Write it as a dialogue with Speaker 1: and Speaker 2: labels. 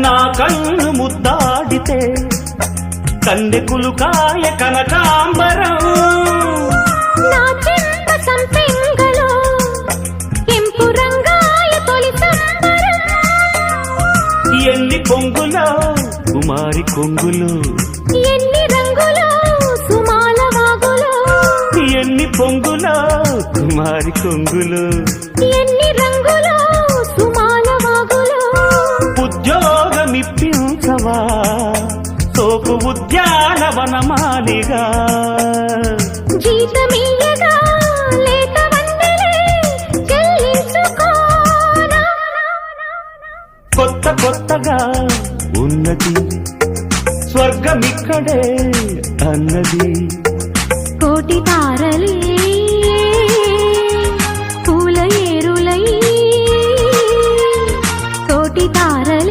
Speaker 1: నా కన్ను ముద్దాడితే కన్నెకులు కాయ కనకాంబరం
Speaker 2: నా చెంప సంపెంగలో కెంపు రంగాయ తొలి సంబరం
Speaker 1: ఎన్ని పొంగులో కుమారి కొంగులు
Speaker 2: ఎన్ని రంగులో సుమాల వాగులో
Speaker 1: ఎన్ని పొంగులో కుమారి కొంగులు
Speaker 2: ఎన్ని రంగులో సుమాల వాగులో
Speaker 1: ఉద్యోగమిప్పించవా సోపు ఉద్యానవనమాలిగా
Speaker 2: జీతమీయగా లేత వందలే చెల్లించుకోనా
Speaker 1: కొత్త కొత్తగా ఉన్నది స్వర్గమిక్కడే అన్నది
Speaker 2: కోటి తారలే